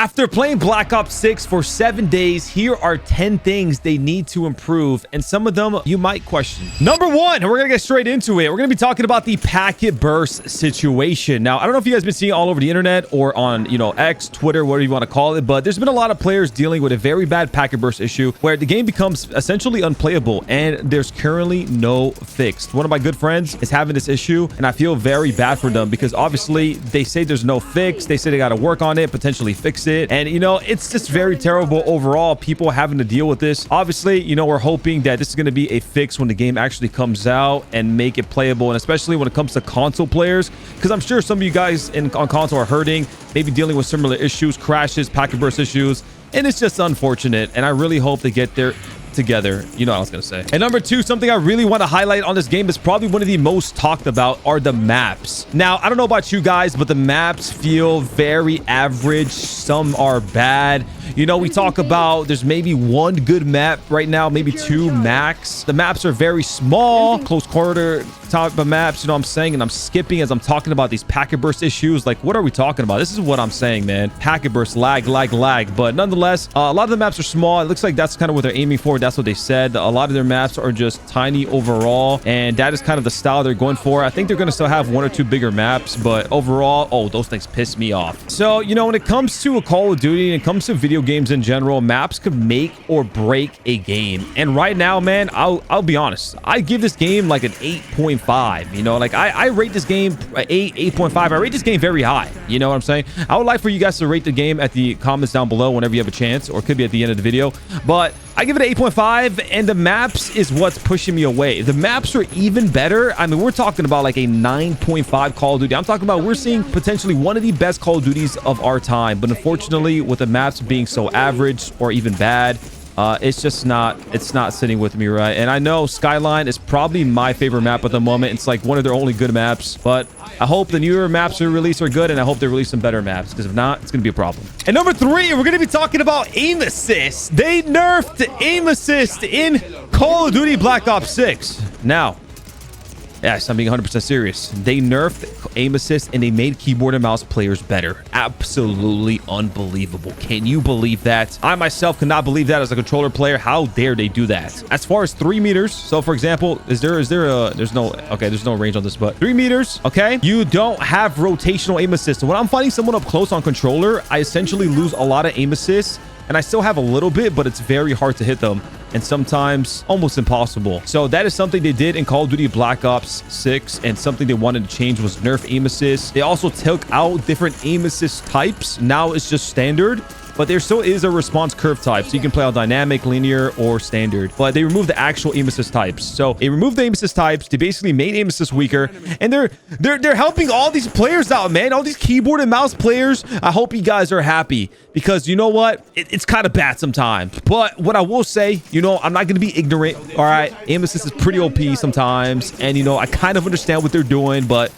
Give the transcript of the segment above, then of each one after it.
After playing Black Ops 6 for 7 days, here are 10 things they need to improve, and some of them you might question. Number one, we're gonna get straight into it. We're gonna be talking about the packet burst situation. Now, I don't know if you guys been seeing all over the internet or on, X, Twitter, whatever you want to call it, but there's been a lot of players dealing with a very bad packet burst issue where the game becomes essentially unplayable, and there's currently no fix. One of my good friends is having this issue, and I feel very bad for them because obviously they say there's no fix. They say they got to work on it, potentially fix it, and it's just very terrible overall, people having to deal with this. Obviously, we're hoping that this is going to be a fix when the game actually comes out and make it playable, and especially when it comes to console players, because I'm sure some of you guys on console are hurting, maybe dealing with similar issues, crashes, packet burst issues, and it's just unfortunate, and I really hope they get there together. You know what I was gonna say. And number two, something I really want to highlight on this game is probably one of the most talked about are the maps. Now, I don't know about you guys, but the maps feel very average. Some are bad. We talk about there's maybe one good map right now, maybe two max. The maps are very small, close quarter type of maps, you know what I'm saying? And I'm skipping as I'm talking about these packet burst issues. Like, what are we talking about? This is what I'm saying, man. Packet burst, lag. But nonetheless, a lot of the maps are small. It looks like that's kind of what they're aiming for. That's what they said. A lot of their maps are just tiny overall, and that is kind of the style they're going for. I think they're going to still have one or two bigger maps, but overall, oh, those things piss me off. So, when it comes to a Call of Duty and it comes to video games in general, maps could make or break a game. And right now, man, I'll be honest, I give this game like an 8.5. I rate this game 8.5. I rate this game very high. You know what I'm saying? I would like for you guys to rate the game at the comments down below whenever you have a chance, or it could be at the end of the video, but I give it an 8.5, and the maps is what's pushing me away. If the maps are even better, I mean, we're talking about like a 9.5 Call of Duty. I'm talking about we're seeing potentially one of the best Call of Duties of our time, but unfortunately, with the maps being so average or even bad, it's not sitting with me, right? And I know Skyline is probably my favorite map at the moment. It's like one of their only good maps, but I hope the newer maps they release are good, and I hope they release some better maps, because if not, it's going to be a problem. And number three, we're going to be talking about aim assist. They nerfed aim assist in Call of Duty Black Ops 6. Now, yes, I'm being 100% serious. They nerfed aim assist, and they made keyboard and mouse players better. Absolutely unbelievable. Can you believe that? I myself cannot believe that as a controller player. How dare they do that? As far as 3 meters, so for example, there's no range on this, but 3 meters, okay, you don't have rotational aim assist. When I'm fighting someone up close on controller, I essentially lose a lot of aim assist, and I still have a little bit, but it's very hard to hit them, and sometimes almost impossible. So that is something they did in Call of Duty Black Ops 6, and something they wanted to change was nerf aim assist. They also took out different aim assist types. Now it's just standard, but there still is a response curve type, so you can play on dynamic, linear, or standard. But they removed the actual aim assist types. So they removed the aim assist types. They basically made aim assist weaker, and they're helping all these players out, man. All these keyboard and mouse players. I hope you guys are happy, because you know what? It's kind of bad sometimes. But what I will say, I'm not going to be ignorant. All right, aim assist is pretty OP sometimes, and I kind of understand what they're doing, but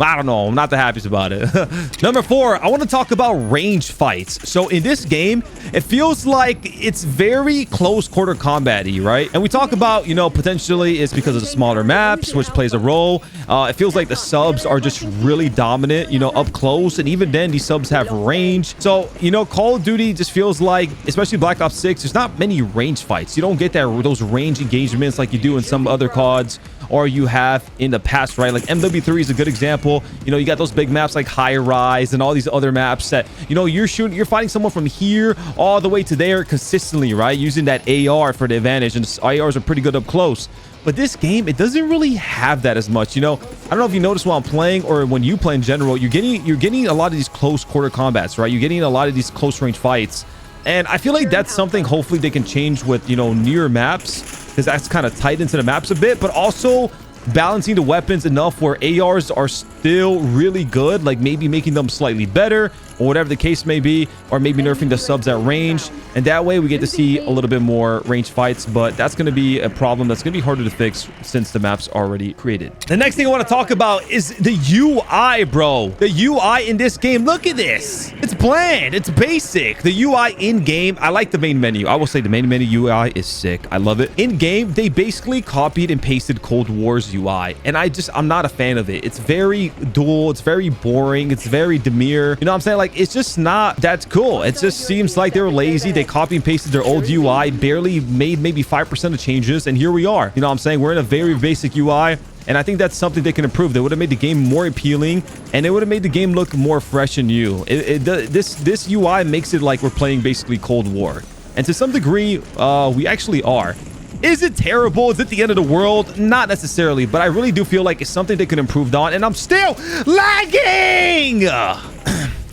I don't know. I'm not the happiest about it. Number four, I want to talk about range fights. So in this game, it feels like it's very close quarter combat-y, right? And we talk about, potentially it's because of the smaller maps, which plays a role. It feels like the subs are just really dominant, up close. And even then, these subs have range. So, Call of Duty just feels like, especially Black Ops 6, there's not many range fights. You don't get those range engagements like you do in some other CODs, or you have in the past, right? Like MW3 is a good example. You got those big maps like High Rise and all these other maps that, you're fighting someone from here all the way to there consistently, right? Using that AR for the advantage, and ARs are pretty good up close. But this game, it doesn't really have that as much. I don't know if you notice while I'm playing or when you play in general, you're getting a lot of these close quarter combats, right? You're getting a lot of these close range fights. And I feel like that's something hopefully they can change with, newer maps, because that's kind of tight into the maps a bit, but also balancing the weapons enough where ARs are still really good, like maybe making them slightly better, or whatever the case may be, or maybe nerfing the subs at range, and that way we get to see a little bit more range fights. But that's going to be a problem that's going to be harder to fix since the map's already created. The next thing I want to talk about is the UI, bro. The UI in this game, look at this. It's bland, it's basic. The UI in game, I like the main menu. I will say the main menu UI is sick. I love it. In game, they basically copied and pasted Cold War's UI, and I'm not a fan of it. It's very dull, it's very boring, it's very demure. You know what I'm saying? Like, like, it's just not that cool. It just seems like they were lazy. They copy and pasted their old UI, barely made maybe 5% of changes, and here we are. You know what I'm saying? We're in a very basic UI, and I think that's something they can improve. They would have made the game more appealing, and it would have made the game look more fresh and new. This UI makes it like we're playing basically Cold War, and to some degree, we actually are. Is it terrible? Is it the end of the world? Not necessarily, but I really do feel like it's something they could improve on, and I'm still lagging!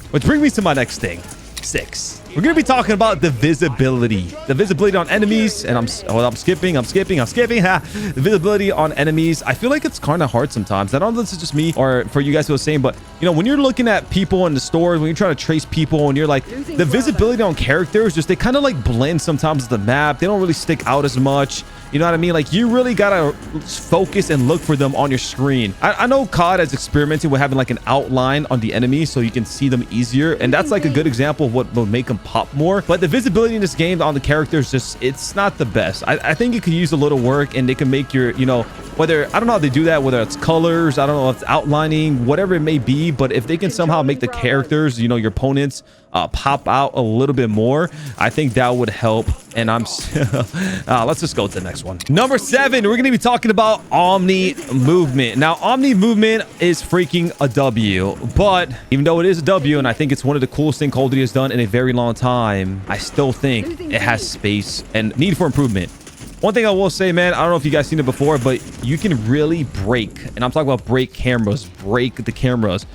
Which brings me to my next thing. 6. We're going to be talking about the visibility. The visibility on enemies, and I'm skipping. The visibility on enemies. I feel like it's kind of hard sometimes. I don't know if this is just me or for you guys feel the same, but you know, when you're looking at people in the stores, when you're trying to trace people, and you're like, the visibility on characters, just they kind of like blend sometimes with the map. They don't really stick out as much. You know what I mean? Like, you really gotta focus and look for them on your screen. I know COD has experimented with having like an outline on the enemy so you can see them easier, and that's like a good example of what will make them pop more. But the visibility in this game on the characters, just, it's not the best. I think it could use a little work, and they can make your, you know, whether, I don't know how they do that, whether it's colors, I don't know if it's outlining, whatever it may be, but if they can somehow make the characters, you know, your opponents pop out a little bit more, I think that would help. And I'm let's just go to the next one. Number 7, we're going to be talking about Omni-Movement. Now, Omni-Movement is freaking a W, but even though it is a W, and I think it's one of the coolest things Call of Duty has done in a very long time, I still think it has space and need for improvement. One thing I will say, man, I don't know if you guys seen it before, but you can really break, and I'm talking about break cameras, break the cameras,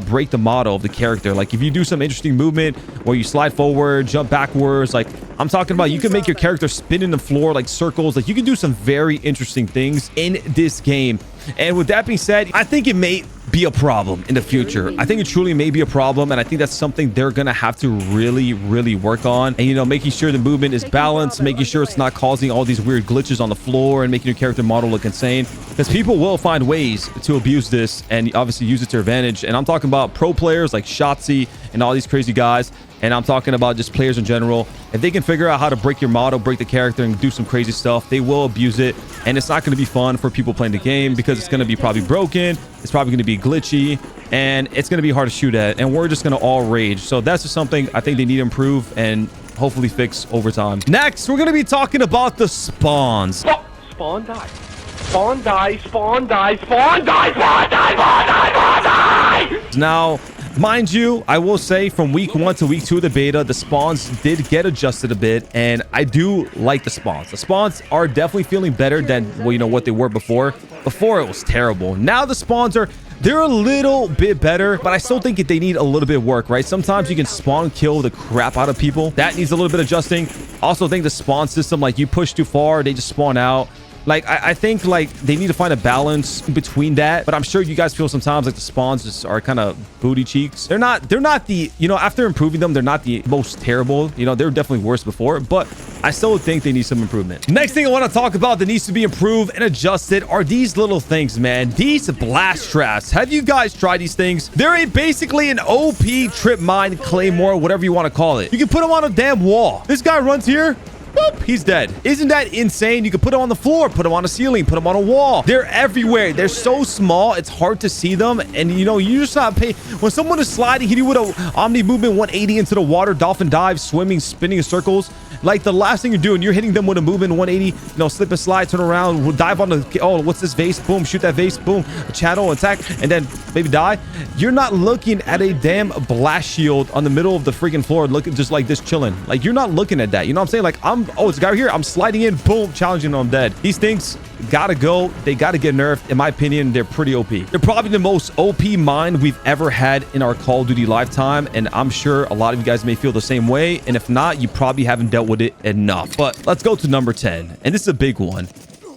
break the model of the character. Like, if you do some interesting movement where you slide forward, jump backwards, like I'm talking about, you can make your character spin in the floor like circles. Like, you can do some very interesting things in this game. And with that being said, I think it may be a problem in the future. I think it truly may be a problem, and I think that's something they're gonna have to really work on. And, you know, making sure the movement is balanced, making sure it's not causing all these weird glitches on the floor and making your character model look insane, because people will find ways to abuse this and obviously use it to their advantage. And I'm talking about pro players like Shotzi and all these crazy guys, and I'm talking about just players in general. If they can figure out how to break your model, break the character, and do some crazy stuff, they will abuse it. And it's not going to be fun for people playing the game, because it's going to be probably broken, it's probably going to be glitchy, and it's going to be hard to shoot at, and we're just going to all rage. So that's just something I think they need to improve and hopefully fix over time. Next, we're going to be talking about the spawns. Spawn die. Spawn die, spawn die, spawn die, spawn die, spawn die, spawn die! Now, mind you, I will say from week 1 to week 2 of the beta, the spawns did get adjusted a bit, and I do like the spawns. The spawns are definitely feeling better than, well, you know, what they were before. Before, it was terrible. Now the spawns are, they're a little bit better, but I still think they need a little bit of work, right? Sometimes you can spawn kill the crap out of people. That needs a little bit of adjusting. Also think the spawn system, like, you push too far, they just spawn out. Like, I think, like, they need to find a balance between that. But I'm sure you guys feel sometimes like the spawns just are kind of booty cheeks. They're not the, you know, after improving them, they're not the most terrible. You know, they were definitely worse before, but I still think they need some improvement. Next thing I want to talk about that needs to be improved and adjusted are these little things, man. These blast traps. Have you guys tried these things? They're basically an OP trip mine claymore, whatever you want to call it. You can put them on a damn wall. This guy runs here. Boop, he's dead. Isn't that insane? You can put them on the floor, put them on a ceiling, put them on a wall. They're everywhere. They're so small, it's hard to see them. And, you know, you just not pay. When someone is sliding, hitting with a Omni-Movement 180 into the water, dolphin dive, swimming, spinning in circles, like, the last thing you're doing, you're hitting them with a movement 180, you know, slip and slide, turn around, dive on the, oh, what's this vase? Boom, shoot that vase, boom, a channel, attack, and then maybe die. You're not looking at a damn blast shield on the middle of the freaking floor, looking just like this chilling. Like, you're not looking at that. You know what I'm saying? Like, oh, it's a guy here. I'm sliding in, boom, challenging him, I'm dead. These things gotta go. They gotta get nerfed. In my opinion, they're pretty OP. They're probably the most OP mine we've ever had in our Call of Duty lifetime, and I'm sure a lot of you guys may feel the same way, and if not, you probably haven't dealt with it enough. But let's go to number 10, and this is a big one.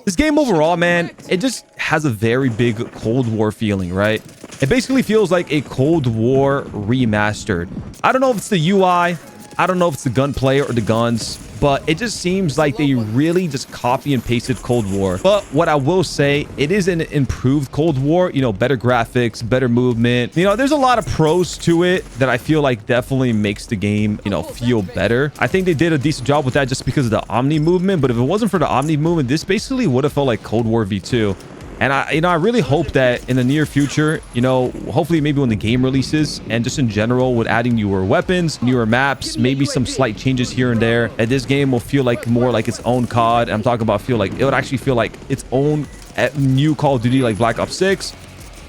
This game overall, man, it just has a very big Cold War feeling, right? It basically feels like a Cold War remastered. I don't know if it's the UI, I don't know if it's the gunplay or the guns, but it just seems like they really just copy and pasted Cold War. But what I will say, it is an improved Cold War, you know, better graphics, better movement. You know, there's a lot of pros to it that I feel like definitely makes the game, you know, feel better. I think they did a decent job with that just because of the Omni-Movement, but if it wasn't for the Omni-Movement, this basically would have felt like Cold War V2. And I really hope that in the near future, hopefully maybe when the game releases and just in general with adding newer weapons, newer maps, maybe some slight changes here and there, and this game will feel like more like its own COD. I'm talking about it would actually feel like its own new Call of Duty like Black Ops 6.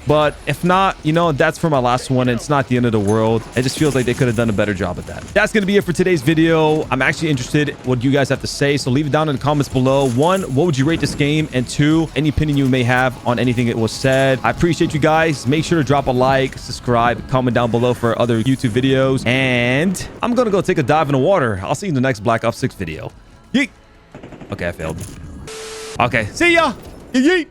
But if not, that's for my last one. It's not the end of the world. It just feels like they could have done a better job at that. That's going to be it for today's video. I'm actually interested what you guys have to say. So leave it down in the comments below. 1, what would you rate this game? And 2, any opinion you may have on anything that was said. I appreciate you guys. Make sure to drop a like, subscribe, comment down below for other YouTube videos. And I'm going to go take a dive in the water. I'll see you in the next Black Ops 6 video. Yeet. Okay, I failed. Okay, see ya. Yeet.